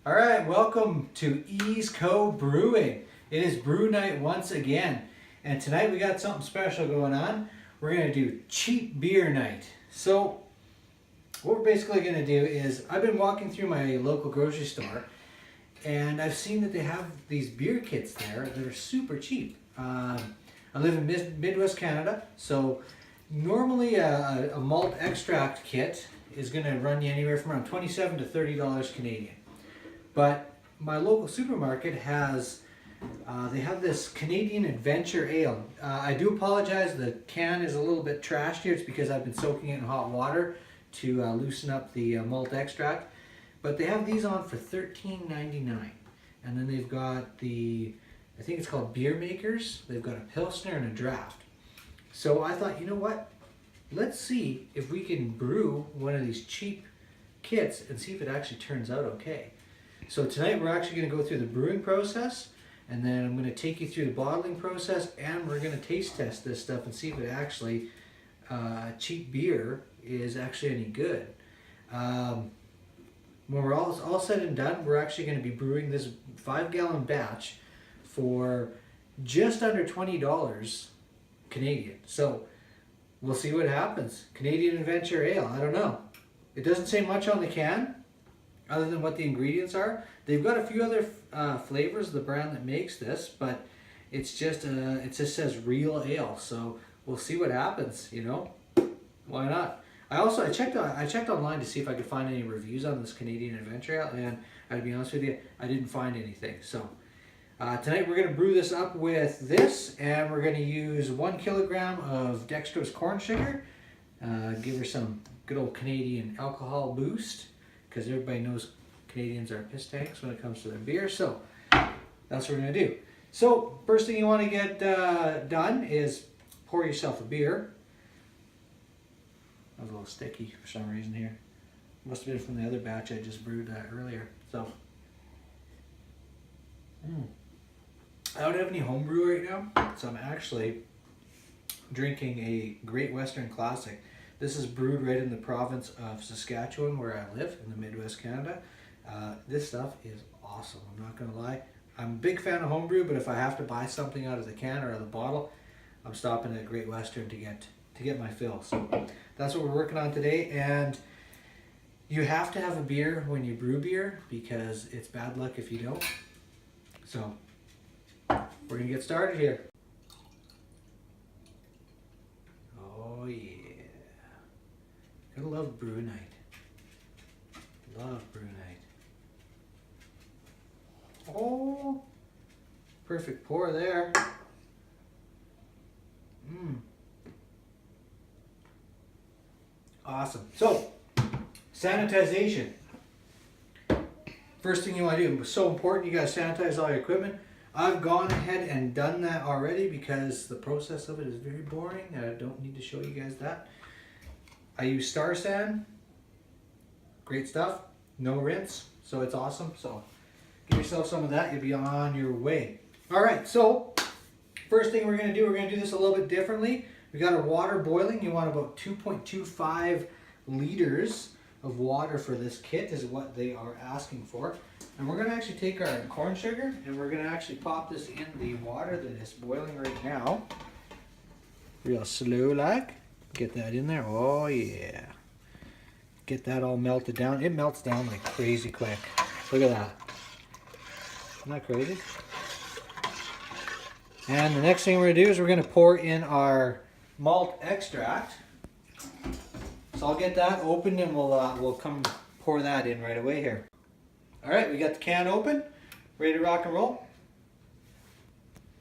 All right, welcome to East Coast Brewing. It is brew night once again, and tonight we got something special going on. We're going to do cheap beer night. So what we're basically going to do is, I've been walking through my local grocery store, and I've seen that they have these beer kits there that are super cheap. I live in Midwest Canada, so normally a malt extract kit is going to run you anywhere from around $27 to $30 Canadian. But my local supermarket has, they have this Canadian Adventure Ale. I do apologize, the can is a little bit trashed here. It's because I've been soaking it in hot water to loosen up the malt extract. But they have these on for $13.99. And then they've got the, I think it's called Beer Makers. They've got a Pilsner and a Draft. So I thought, you know what? Let's see if we can brew one of these cheap kits and see if it actually turns out okay. So tonight we're actually going to go through the brewing process, and then I'm going to take you through the bottling process, and we're going to taste test this stuff and see if it actually, cheap beer is actually any good. When we're all said and done, we're actually going to be brewing this 5-gallon batch for just under $20 Canadian. So we'll see what happens. Canadian Adventure Ale, I don't know. It doesn't say much on the can other than what the ingredients are. They've got a few other flavors, the brand that makes this, but it's just it just says real ale. So we'll see what happens, you know. Why not? I checked online to see if I could find any reviews on this Canadian Adventure Ale, and I'd be honest with you, I didn't find anything. So tonight we're going to brew this up with this, and we're going to use 1 kilogram of dextrose corn sugar. Give her some good old Canadian alcohol boost, because everybody knows Canadians are piss tanks when it comes to their beer. So that's what we're going to do. So first thing you want to get done is pour yourself a beer. That was a little sticky for some reason here. Must have been from the other batch I just brewed earlier. So I don't have any homebrew right now, so I'm actually drinking a Great Western Classic. This is brewed right in the province of Saskatchewan, where I live in the Midwest Canada. This stuff is awesome, I'm not going to lie. I'm a big fan of homebrew, but if I have to buy something out of the can or out of the bottle, I'm stopping at Great Western to get my fill. So that's what we're working on today, and you have to have a beer when you brew beer, because it's bad luck if you don't. So we're going to get started here. Oh yeah. Gotta love brew night. Love brew night. Oh, perfect pour there. Awesome. So, sanitization. First thing you want to do, so important, you gotta sanitize all your equipment. I've gone ahead and done that already because the process of it is very boring. I don't need to show you guys that. I use Star San. Great stuff. No rinse, so it's awesome. So give yourself some of that, you'll be on your way. All right, so first thing we're going to do this a little bit differently. We got our water boiling. You want about 2.25 liters of water for this kit is what they are asking for. And we're going to actually take our corn sugar and we're going to actually pop this in the water that is boiling right now. Real slow like. Get that in there. Oh yeah. Get that all melted down. It melts down like crazy quick. Look at that. Isn't that crazy? And the next thing we're going to do is we're going to pour in our malt extract. So I'll get that open and we'll come pour that in right away here. Alright, we got the can open. Ready to rock and roll.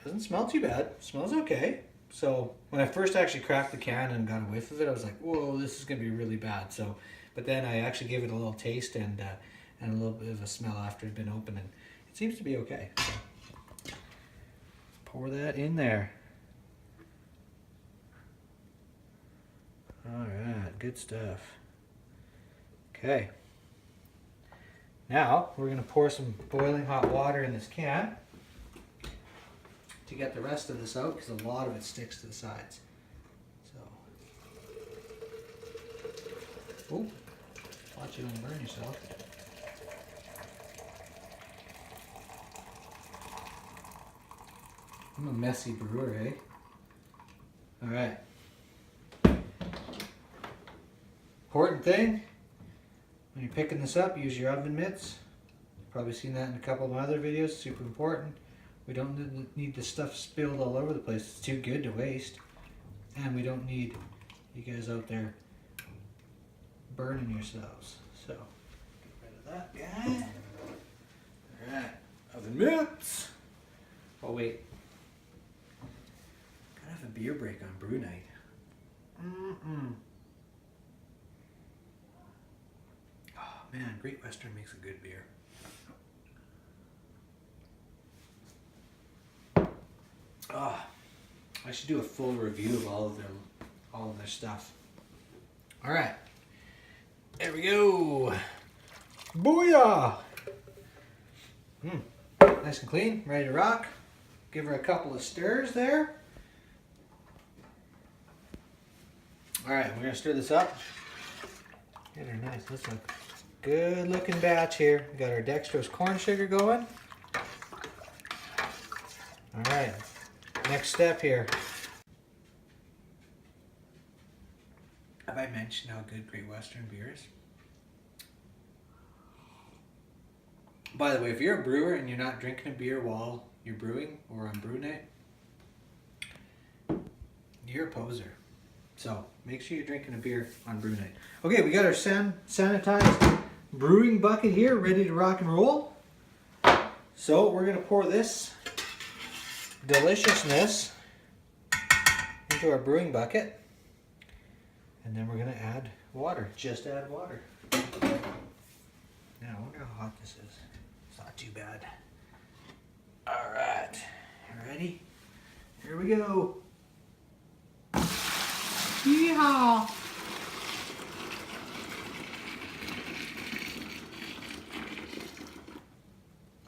Doesn't smell too bad. Smells okay. So when I first actually cracked the can and got a whiff of it, I was like, whoa, this is going to be really bad. So, but then I actually gave it a little taste and a little bit of a smell after it had been open, and it seems to be okay. So, pour that in there. All right, good stuff. Okay. Now we're going to pour some boiling hot water in this can to get the rest of this out, because a lot of it sticks to the sides. So, oh, watch you don't burn yourself. I'm a messy brewer, eh? All right. Important thing, when you're picking this up, use your oven mitts. Probably seen that in a couple of my other videos. Super important. We don't need the stuff spilled all over the place. It's too good to waste. And we don't need you guys out there burning yourselves. So, get rid of that guy. Alright, oven mitts. Oh wait. Gotta have a beer break on brew night. Oh man, Great Western makes a good beer. Oh, I should do a full review of all of their stuff. All right, there we go. Booyah! Nice and clean, ready to rock. Give her a couple of stirs there. All right, we're gonna stir this up. Get her nice. That's a good looking batch here. We got our dextrose corn sugar going. All right. Next step here. Have I mentioned how good Great Western beer is? By the way, if you're a brewer and you're not drinking a beer while you're brewing or on brew night, you're a poser. So make sure you're drinking a beer on brew night. Okay, we got our sanitized brewing bucket here ready to rock and roll. So we're going to pour this deliciousness into our brewing bucket, and then we're going to add water. Just add water. Now I wonder how hot this is. It's not too bad. All right, ready? Here we go. Yeehaw!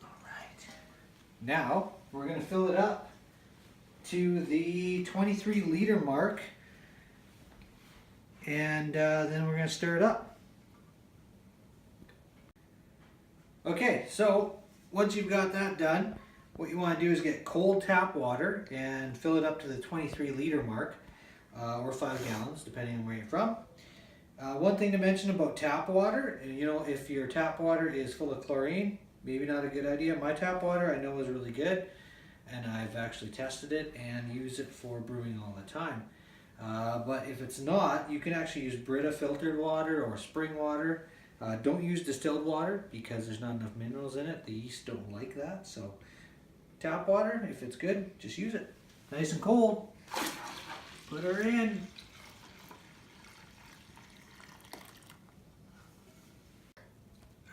All right. Now we're going to fill it up to the 23 liter mark, and then we're going to stir it up. Okay, so once you've got that done, what you want to do is get cold tap water and fill it up to the 23 liter mark, or 5 gallons, depending on where you're from. One thing to mention about tap water, you know, if your tap water is full of chlorine, maybe not a good idea. My tap water I know is really good, and I've actually tested it and use it for brewing all the time. But if it's not, you can actually use Brita filtered water or spring water. Don't use distilled water because there's not enough minerals in it. The yeast don't like that. So tap water, if it's good, just use it. Nice and cold. Put her in.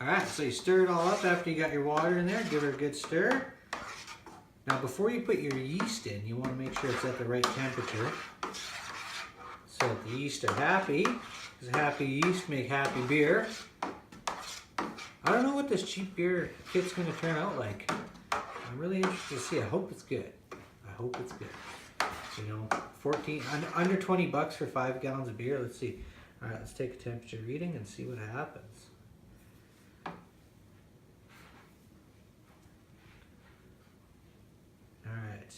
Alright, so you stir it all up after you got your water in there. Give her a good stir. Now before you put your yeast in, you want to make sure it's at the right temperature so that the yeast are happy, because happy yeast make happy beer. I don't know what this cheap beer kit's going to turn out like. I'm really interested to see. I hope it's good. I hope it's good. You know, 14 under 20 bucks for 5 gallons of beer. Let's see. All right, let's take a temperature reading and see what happens. All right.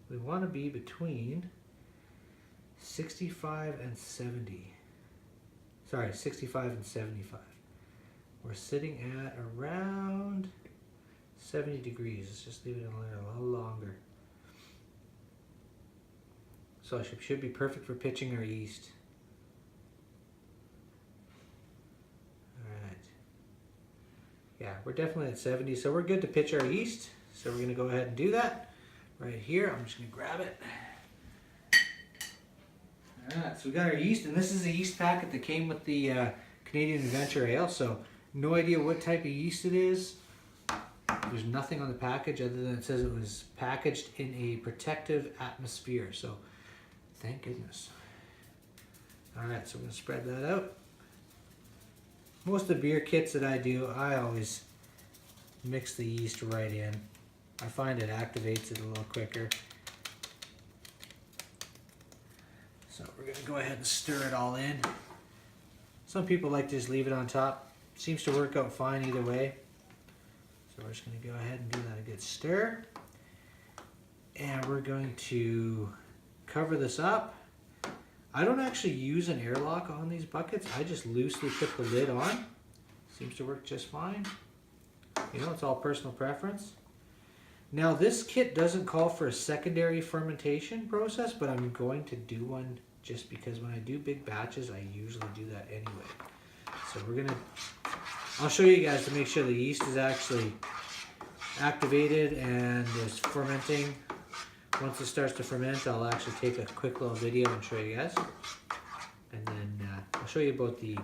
We want to be between 65 and 70. Sorry, 65 and 75. We're sitting at around 70 degrees. Let's just leave it in there a little longer. So it should be perfect for pitching our yeast. Alright. Yeah, we're definitely at 70, so we're good to pitch our yeast. So we're going to go ahead and do that right here. I'm just going to grab it. Alright, so we got our yeast, and this is a yeast packet that came with the Canadian Adventure Ale, so no idea what type of yeast it is. There's nothing on the package other than it says it was packaged in a protective atmosphere, so thank goodness. Alright, so I'm going to spread that out. Most of the beer kits that I do, I always mix the yeast right in. I find it activates it a little quicker. So we're going to go ahead and stir it all in. Some people like to just leave it on top. Seems to work out fine either way. So we're just going to go ahead and give that a good stir. And we're going to cover this up. I don't actually use an airlock on these buckets. I just loosely put the lid on. Seems to work just fine. You know, it's all personal preference. Now this kit doesn't call for a secondary fermentation process, but I'm going to do one just because when I do big batches, I usually do that anyway. So I'll show you guys to make sure the yeast is actually activated and is fermenting. Once it starts to ferment, I'll actually take a quick little video and show you guys. And then I'll show you about the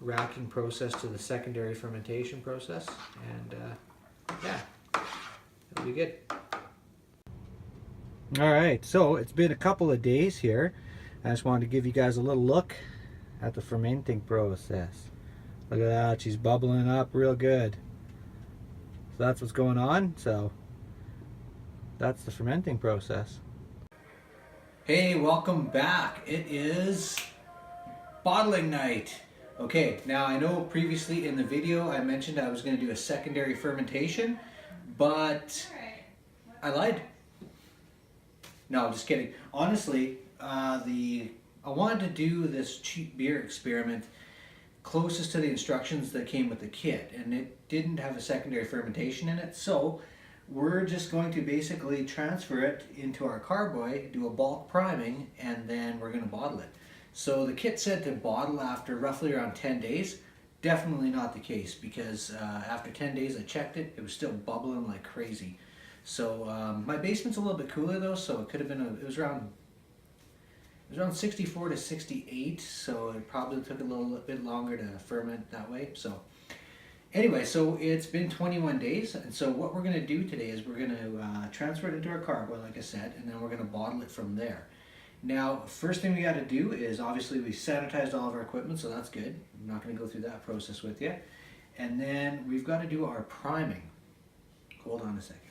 racking process to the secondary fermentation process. And yeah, it'll be good. All right, so it's been a couple of days here. I just wanted to give you guys a little look at the fermenting process. Look at that, she's bubbling up real good. So that's what's going on. So that's the fermenting process. Hey, welcome back. It is bottling night. Okay, now I know previously in the video I mentioned I was going to do a secondary fermentation, but I lied. No, just kidding. Honestly, I wanted to do this cheap beer experiment closest to the instructions that came with the kit, and it didn't have a secondary fermentation in it, so we're just going to basically transfer it into our carboy, do a bulk priming, and then we're going to bottle it. So the kit said to bottle after roughly around 10 days. Definitely not the case, because after 10 days I checked it, it was still bubbling like crazy. So my basement's a little bit cooler though, so it could have been it was around 64 to 68, so it probably took a little bit longer to ferment that way. So anyway, so it's been 21 days, and so what we're going to do today is we're going to transfer it into our carboy, like I said, and then we're going to bottle it from there. Now, first thing we got to do is, obviously we sanitized all of our equipment, so that's good. I'm not going to go through that process with you. And then we've got to do our priming. Hold on a second.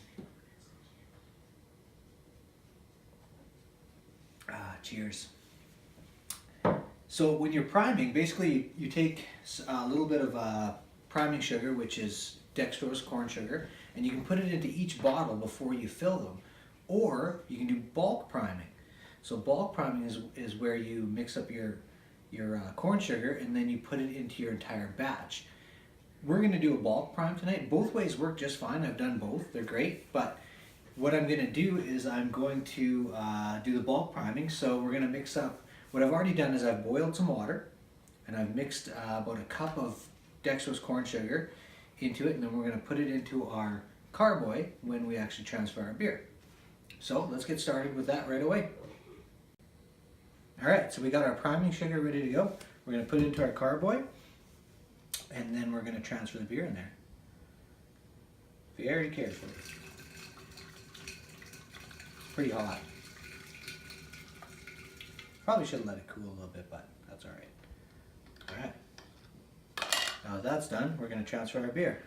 Cheers. So when you're priming, basically you take a little bit of priming sugar, which is dextrose corn sugar, and you can put it into each bottle before you fill them. Or you can do bulk priming. So bulk priming is where you mix up your corn sugar and then you put it into your entire batch. We're going to do a bulk prime tonight. Both ways work just fine. I've done both. They're great. But what I'm going to do is I'm going to do the bulk priming. So we're going to mix up, what I've already done is I've boiled some water and I've mixed about a cup of dextrose corn sugar into it, and then we're going to put it into our carboy when we actually transfer our beer. So let's get started with that right away. Alright, so we got our priming sugar ready to go. We're going to put it into our carboy, and then we're going to transfer the beer in there. Very carefully. It's pretty hot. Probably should have let it cool a little bit, but that's alright. Alright. Now that's done, we're going to transfer our beer.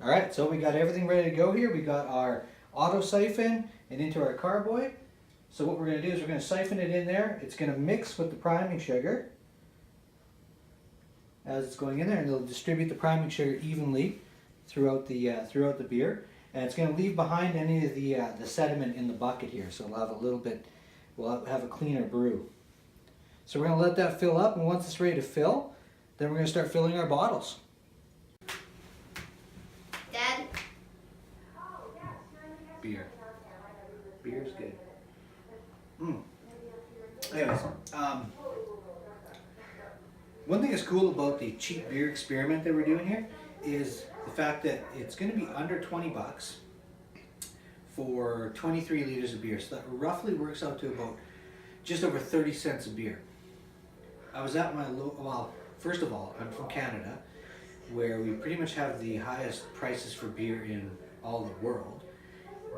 Alright, so we got everything ready to go here. We got our auto siphon and into our carboy. So what we're going to do is we're going to siphon it in there. It's going to mix with the priming sugar as it's going in there, and it'll distribute the priming sugar evenly throughout the beer. And it's going to leave behind any of the sediment in the bucket here, so we'll have a little bit. We'll have a cleaner brew. So we're going to let that fill up, and once it's ready to fill, then we're going to start filling our bottles. Dad? Beer. Beer's good. Anyways, one thing that's cool about the cheap beer experiment that we're doing here is the fact that it's going to be under 20 bucks for 23 liters of beer. So that roughly works out to about just over 30 cents a beer. I was at my well, first of all, I'm from Canada, where we pretty much have the highest prices for beer in all the world.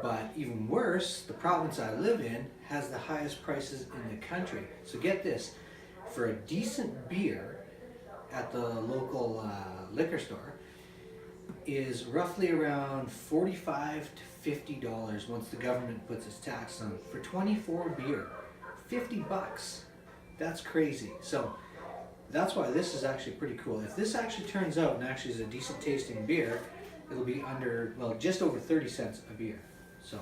But even worse, the province I live in has the highest prices in the country. So get this, for a decent beer at the local liquor store is roughly around $45 to $50 once the government puts its tax on it. For 24 beer, 50 bucks. That's crazy. So that's why this is actually pretty cool. If this actually turns out and actually is a decent tasting beer, it'll be under, well, just over 30 cents a beer. So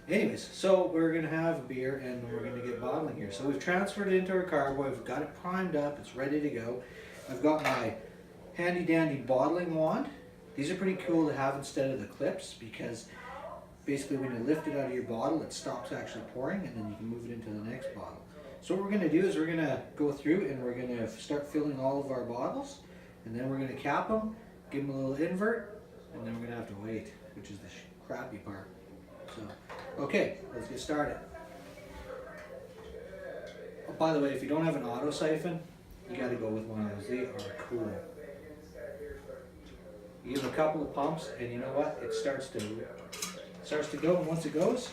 anyways, so we're gonna have a beer and we're gonna get bottling here. So we've transferred it into our carboy, we've got it primed up, it's ready to go. I've got my handy dandy bottling wand. These are pretty cool to have instead of the clips, because basically when you lift it out of your bottle, it stops actually pouring and then you can move it into the next bottle. So what we're gonna do is we're gonna go through and we're gonna start filling all of our bottles, and then we're gonna cap them, give them a little invert, and then we're gonna have to wait, which is the crappy part. So, okay, let's get started. Oh, by the way, if you don't have an auto siphon, you got to go with one of those. They are cool. You give a couple of pumps, and you know what? It starts to go, and once it goes,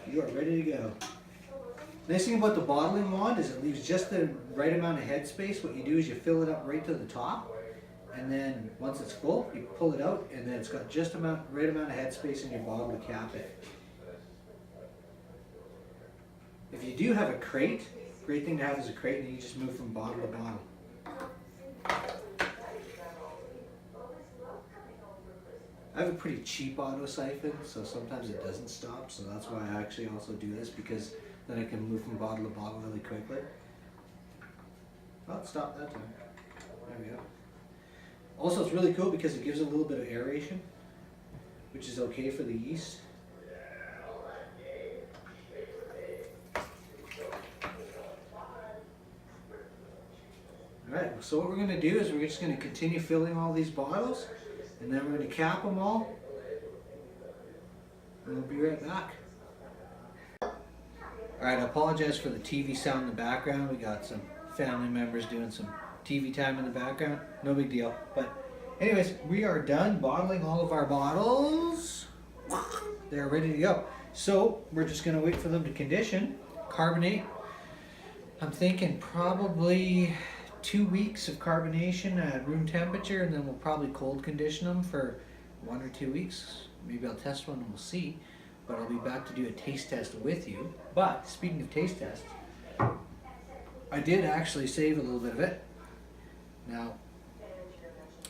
you are ready to go. Nice thing about the bottling wand is it leaves just the right amount of headspace. What you do is you fill it up right to the top, and then once it's full, you pull it out, and then it's got just right amount of headspace in your bottle to cap it. If you do have a crate, great thing to have is a crate, and you just move from bottle to bottle. I have a pretty cheap auto siphon, so sometimes it doesn't stop, so that's why I actually also do this, because then I can move from bottle to bottle really quickly. Oh, it stopped that time. There we go. Also, it's really cool because it gives a little bit of aeration, which is okay for the yeast. Alright, so what we're going to do is we're just going to continue filling all these bottles, and then we're going to cap them all, and we'll be right back. Alright, I apologize for the TV sound in the background. We got some family members doing some TV time in the background. No big deal. But anyways, we are done bottling all of our bottles. They're ready to go. So we're just going to wait for them to condition, carbonate. I'm thinking probably 2 weeks of carbonation at room temperature, and then we'll probably cold condition them for 1 or 2 weeks. Maybe I'll test one and we'll see, but I'll be back to do a taste test with you. But speaking of taste tests, I did actually save a little bit of it. Now,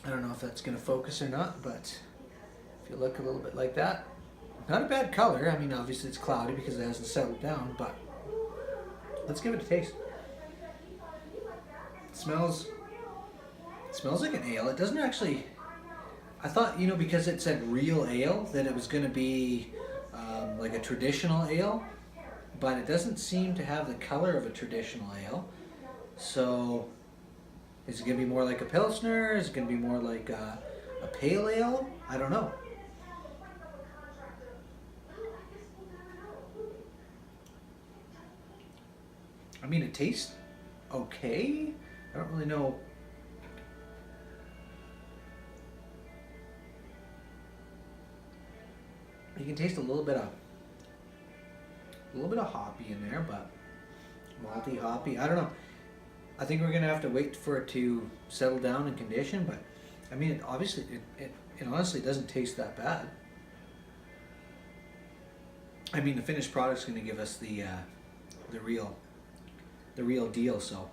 I don't know if that's going to focus or not, but if you look a little bit like that, not a bad color. I mean, obviously it's cloudy because it hasn't settled down, but let's give it a taste. It smells like an ale. It doesn't actually, I thought, you know, because it said real ale, that it was going to be like a traditional ale, but it doesn't seem to have the color of a traditional ale. So is it going to be more like a Pilsner? Is it going to be more like a pale ale? I don't know. I mean, it tastes okay. I don't really know. You can taste a little bit of hoppy in there, but malty, hoppy. I don't know. I think we're gonna have to wait for it to settle down and condition. But I mean, obviously, it honestly doesn't taste that bad. I mean, the finished product's gonna give us the real deal. So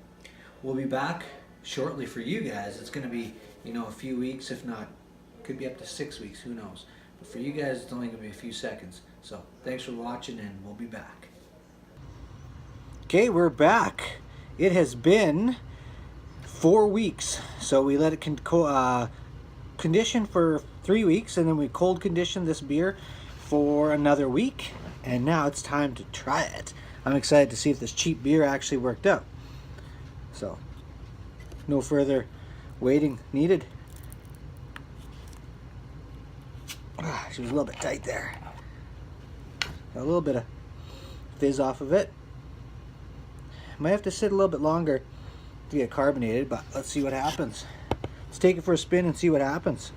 we'll be back shortly for you guys. It's gonna be, you know, a few weeks, if not, could be up to 6 weeks. Who knows? But for you guys, it's only gonna be a few seconds. So thanks for watching, and we'll be back. Okay, we're back. It has been 4 weeks. So we let it condition for 3 weeks, and then we cold conditioned this beer for another week. And now it's time to try it. I'm excited to see if this cheap beer actually worked out. So, no further waiting needed. She was a little bit tight there. Got a little bit of fizz off of it. Might have to sit a little bit longer to get carbonated, but let's see what happens. Let's take it for a spin and see what happens.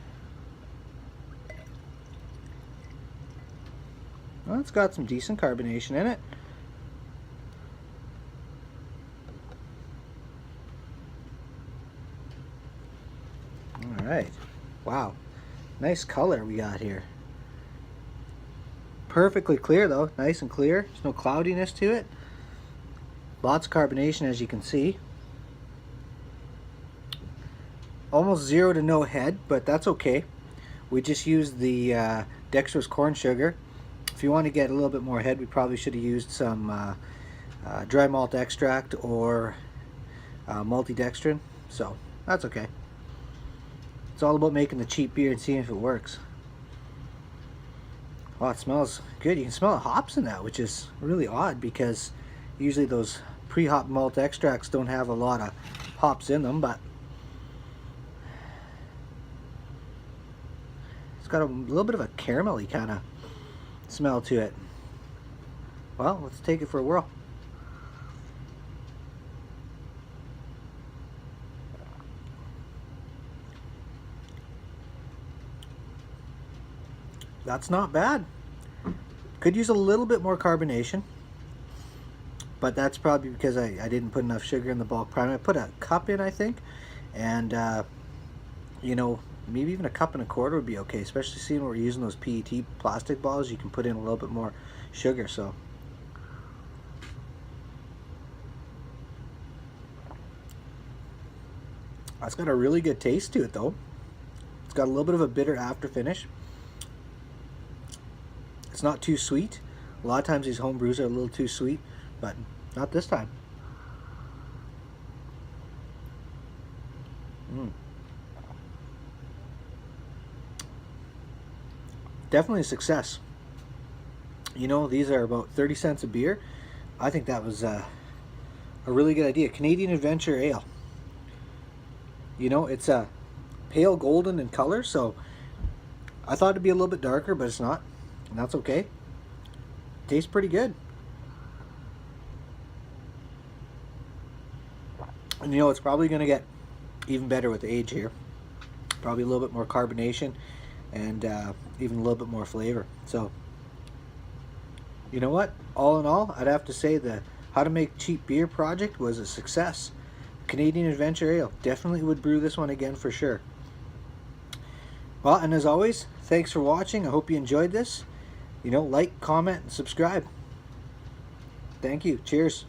Well, it's got some decent carbonation in it. All right. Wow. Nice color we got here. Perfectly clear though. Nice and clear. There's no cloudiness to it. Lots of carbonation, as you can see. Almost 0 to no head, but that's okay. We just used the dextrose corn sugar. If you want to get a little bit more head, we probably should have used some dry malt extract or multidextrin. So that's okay. It's all about making the cheap beer and seeing if it works. Well, it smells good. You can smell the hops in that, which is really odd because usually those pre-hop malt extracts don't have a lot of hops in them, but it's got a little bit of a caramelly kind of smell to it. Well, let's take it for a whirl. That's not bad. Could use a little bit more carbonation, but that's probably because I didn't put enough sugar in the bulk primer. I put a cup in, I think, and you know, maybe even a cup and a quarter would be okay, especially seeing we're using those PET plastic bottles. You can put in a little bit more sugar. So that's got a really good taste to it though. It's got a little bit of a bitter after finish. It's not too sweet. A lot of times these home brews are a little too sweet, but not this time. Definitely a success. You know, these are about 30 cents a beer. I think that was a really good idea. Canadian Adventure Ale. You know, it's a pale golden in color, so I thought it'd be a little bit darker, but it's not. And that's okay. Tastes pretty good. And you know, it's probably going to get even better with the age here. Probably a little bit more carbonation and even a little bit more flavor. So, you know what? All in all, I'd have to say the How to Make Cheap Beer project was a success. Canadian Adventure Ale. Definitely would brew this one again for sure. Well, and as always, thanks for watching. I hope you enjoyed this. You know, like, comment, and subscribe. Thank you. Cheers.